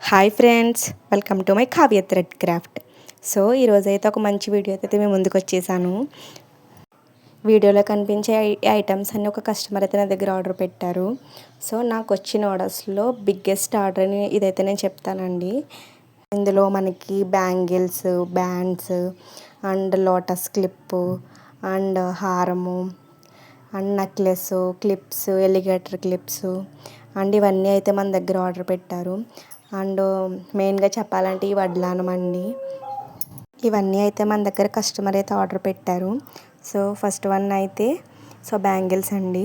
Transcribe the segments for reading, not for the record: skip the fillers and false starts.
Hi friends, welcome to my Kavya thread craft. So ఈరోజైతే ఒక మంచి వీడియో అయితే మేము ముందుకు వచ్చేసాను. వీడియోలో కనిపించే ఐటమ్స్ అన్నీ ఒక కస్టమర్ అయితే నా దగ్గర ఆర్డర్ పెట్టారు. సో నాకు వచ్చిన ఆర్డర్స్లో బిగ్గెస్ట్ ఆర్డర్ అని ఇదైతే నేను చెప్తానండి. ఇందులో మనకి bangles, bands and lotus clip and హారము and necklace, clips, alligator clips and ఇవన్నీ అయితే మన దగ్గర ఆర్డర్ పెట్టారు. అండ్ మెయిన్గా చెప్పాలంటే ఈ వడ్లానం అండి. ఇవన్నీ అయితే మన దగ్గర కస్టమర్ అయితే ఆర్డర్ పెట్టారు. సో ఫస్ట్ వన్ అయితే బ్యాంగిల్స్ అండి.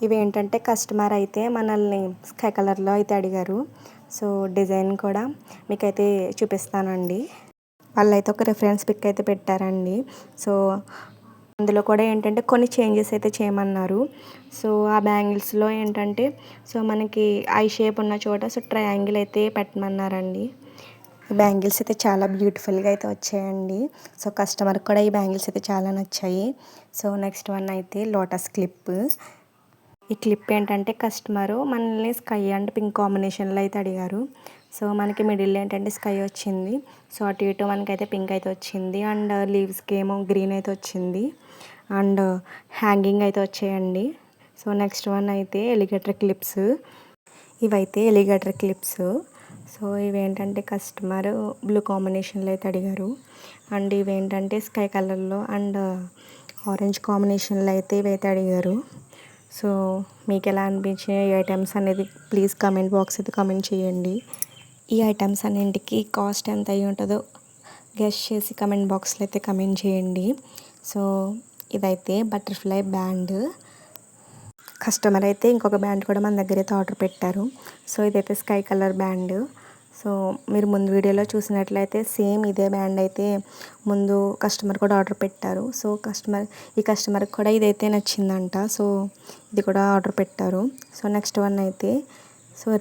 ఇవి ఏంటంటే కస్టమర్ అయితే మనల్ని స్కై కలర్లో అయితే అడిగారు. సో డిజైన్ కూడా మీకైతే చూపిస్తానండి. వాళ్ళైతే ఒక రిఫరెన్స్ పిక్ అయితే పెట్టారండి. సో అందులో కూడా ఏంటంటే కొన్ని చేంజెస్ అయితే చేయమన్నారు. సో ఆ బ్యాంగిల్స్లో ఏంటంటే మనకి ఐ షేప్ ఉన్న చోట ట్రయాంగిల్ అయితే పెట్టమన్నారండి. ఈ బ్యాంగిల్స్ అయితే చాలా బ్యూటిఫుల్గా అయితే వచ్చాయండి. సో కస్టమర్కి కూడా ఈ బ్యాంగిల్స్ అయితే చాలా నచ్చాయి. సో నెక్స్ట్ వన్ అయితే లోటస్ క్లిప్. ఈ క్లిప్ ఏంటంటే కస్టమరు మనల్ని స్కై అండ్ పింక్ కాంబినేషన్లో అయితే అడిగారు. సో మనకి మిడిల్ ఏంటంటే స్కై వచ్చింది. సో అటు ఇటు మనకైతే పింక్ అయితే వచ్చింది. అండ్ లీవ్స్కి ఏమో గ్రీన్ అయితే వచ్చింది. అండ్ హ్యాంగింగ్ అయితే వచ్చాయండి. సో నెక్స్ట్ వన్ అయితే ఎలిగేటర్ క్లిప్స్. ఇవైతే ఎలిగేటర్ క్లిప్స్. సో ఇవేంటంటే కస్టమర్ బ్లూ కాంబినేషన్లో అయితే అడిగారు. అండ్ ఇవేంటంటే స్కై కలర్లో అండ్ ఆరెంజ్ కాంబినేషన్లో అయితే ఇవైతే అడిగారు. సో మీకు ఎలా అనిపించాయి ఈ ఐటమ్స్ అనేది ప్లీజ్ కమెంట్ బాక్స్ అయితే కమెంట్ చేయండి. ఈ ఐటమ్స్ అన్నింటికి కాస్ట్ ఎంత అయి ఉంటుందో గెస్ చేసి కమెంట్ బాక్స్లో అయితే కమెంట్ చేయండి. సో ఇదైతే బటర్ఫ్లై బ్యాండ్. కస్టమర్ అయితే ఇంకొక బ్యాండ్ కూడా మన దగ్గర అయితే ఆర్డర్ పెట్టారు. సో ఇదైతే స్కై కలర్ బ్యాండ్. సో మీరు ముందు వీడియోలో చూసినట్లయితే సేమ్ ఇదే బ్యాండ్ అయితే ముందు కస్టమర్ కూడా ఆర్డర్ పెట్టారు. సో ఈ కస్టమర్కి కూడా ఇదైతే నచ్చిందంట. సో ఇది కూడా ఆర్డర్ పెట్టారు. సో నెక్స్ట్ వన్ అయితే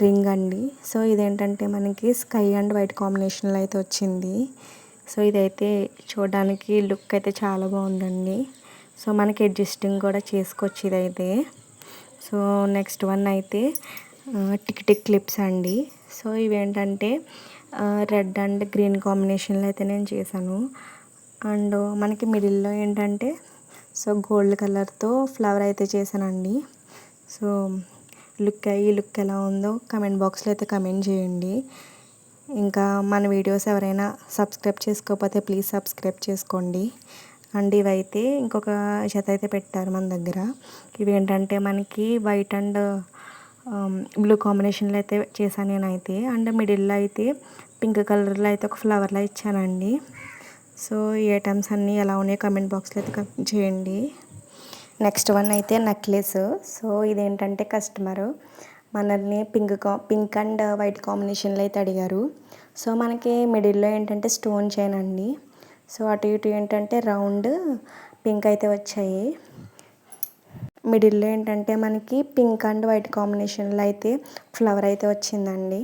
రింగ్ అండి. సో ఇదేంటంటే మనకి స్కై అండ్ వైట్ కాంబినేషన్లో అయితే వచ్చింది. సో ఇదైతే చూడడానికి లుక్ అయితే చాలా బాగుందండి. సో మనకి అడ్జస్టింగ్ కూడా చేసుకోవచ్చు ఇదైతే. సో నెక్స్ట్ వన్ అయితే టిక్ టిక్ క్లిప్స్ అండి. సో ఇవేంటంటే రెడ్ అండ్ గ్రీన్ కాంబినేషన్లో అయితే నేను చేశాను. అండ్ మనకి మిడిల్లో ఏంటంటే గోల్డ్ కలర్తో ఫ్లవర్ అయితే చేశానండి. సో ఈ లుక్ ఎలా ఉందో కమెంట్ బాక్స్లో అయితే కమెంట్ చేయండి. ఇంకా మన వీడియోస్ ఎవరైనా సబ్స్క్రైబ్ చేసుకోకపోతే ప్లీజ్ సబ్స్క్రైబ్ చేసుకోండి. అండ్ ఇవైతే ఇంకొక జత అయితే పెట్టారు మన దగ్గర. ఇవి ఏంటంటే మనకి వైట్ అండ్ బ్లూ కాంబినేషన్లో అయితే చేశాను నేనైతే. అండ్ మిడిల్లో అయితే పింక్ కలర్లో అయితే ఒక ఫ్లవర్లో ఇచ్చానండి. సో ఈ ఐటమ్స్ అన్నీ ఎలా ఉన్నాయో కమెంట్ బాక్స్లో అయితే కమెంట్ చేయండి. నెక్స్ట్ వన్ అయితే నెక్లెస్. సో ఇదేంటంటే కస్టమరు మనల్ని పింక్ అండ్ వైట్ కాంబినేషన్లో అయితే అడిగారు. సో మనకి మిడిల్లో ఏంటంటే స్టోన్ చైన్ అండి. సో అటు ఇటు ఏంటంటే రౌండ్ పింక్ అయితే వచ్చాయి. మిడిల్లో ఏంటంటే మనకి పింక్ అండ్ వైట్ కాంబినేషన్లో అయితే ఫ్లవర్ అయితే వచ్చిందండి.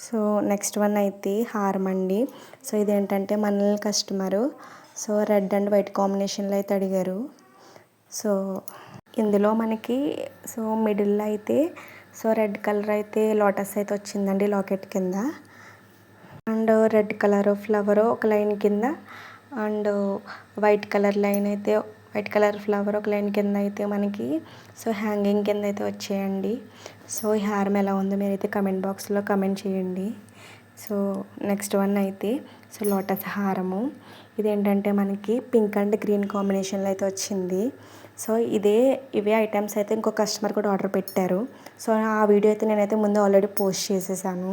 సో నెక్స్ట్ వన్ అయితే హారం అండి. సో ఇదేంటంటే మనల్ని కస్టమరు రెడ్ అండ్ వైట్ కాంబినేషన్లో అయితే అడిగారు. సో ఇందులో మనకి మిడిల్లో అయితే రెడ్ కలర్ అయితే లోటస్ అయితే వచ్చిందండి లాకెట్ కింద. అండ్ రెడ్ కలర్ ఫ్లవర్ ఒక లైన్ కింద అండ్ వైట్ కలర్ ఫ్లవర్ ఒక లైన్ కింద అయితే మనకి హ్యాంగింగ్ కింద అయితే వచ్చాయండి. సో ఈ హారం ఎలా ఉందో మీరైతే కమెంట్ బాక్స్లో కమెంట్ చేయండి. సో నెక్స్ట్ వన్ అయితే లోటస్ హారము. ఇదేంటంటే మనకి పింక్ అండ్ గ్రీన్ కాంబినేషన్లో అయితే వచ్చింది. సో ఇవే ఐటమ్స్ అయితే ఇంకో కస్టమర్ కూడా ఆర్డర్ పెట్టారు. సో ఆ వీడియో అయితే నేనైతే ముందు ఆల్రెడీ పోస్ట్ చేసేసాను.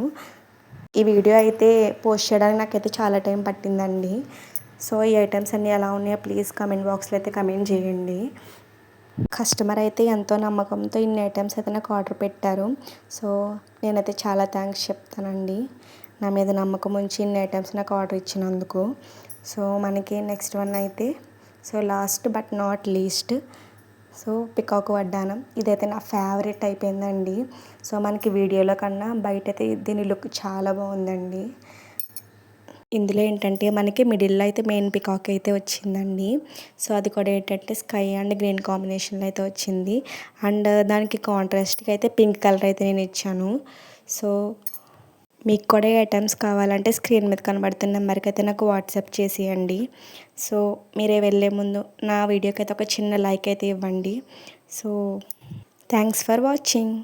ఈ వీడియో అయితే పోస్ట్ చేయడానికి నాకైతే చాలా టైం పట్టిందండి. సో ఈ ఐటమ్స్ అన్నీ ఎలా ఉన్నాయో ప్లీజ్ కమెంట్ బాక్స్లో అయితే కమెంట్ చేయండి. కస్టమర్ అయితే ఎంతో నమ్మకంతో ఇన్ని ఐటమ్స్ అయితే నాకు ఆర్డర్ పెట్టారు. సో నేనైతే చాలా థ్యాంక్స్ చెప్తానండి నా మీద నమ్మకం ఉంచి ఇన్ని ఐటమ్స్ నాకు ఆర్డర్ ఇచ్చినందుకు. సో మనకి నెక్స్ట్ వన్ అయితే last but not least peacock వడ్డానం. ఇదైతే నా ఫేవరెట్ అయిపోయిందండి. సో మనకి వీడియోలో కన్నా బయట అయితే దీని లుక్ చాలా బాగుందండి. ఇందులో ఏంటంటే మనకి మిడిల్లో అయితే మెయిన్ పికాక్ అయితే వచ్చిందండి. సో అది కూడా ఏంటంటే స్కై అండ్ గ్రీన్ కాంబినేషన్లో అయితే వచ్చింది. అండ్ దానికి కాంట్రాస్ట్గా అయితే పింక్ కలర్ అయితే నేను ఇచ్చాను. సో మీకు కూడా ఈ ఐటమ్స్ కావాలంటే స్క్రీన్ మీద కనబడుతున్న నెంబర్కి అయితే నాకు వాట్సాప్ చేసేయండి. సో మీరే వెళ్ళే ముందు నా వీడియోకి అయితే ఒక చిన్న లైక్ అయితే ఇవ్వండి. So thanks for watching.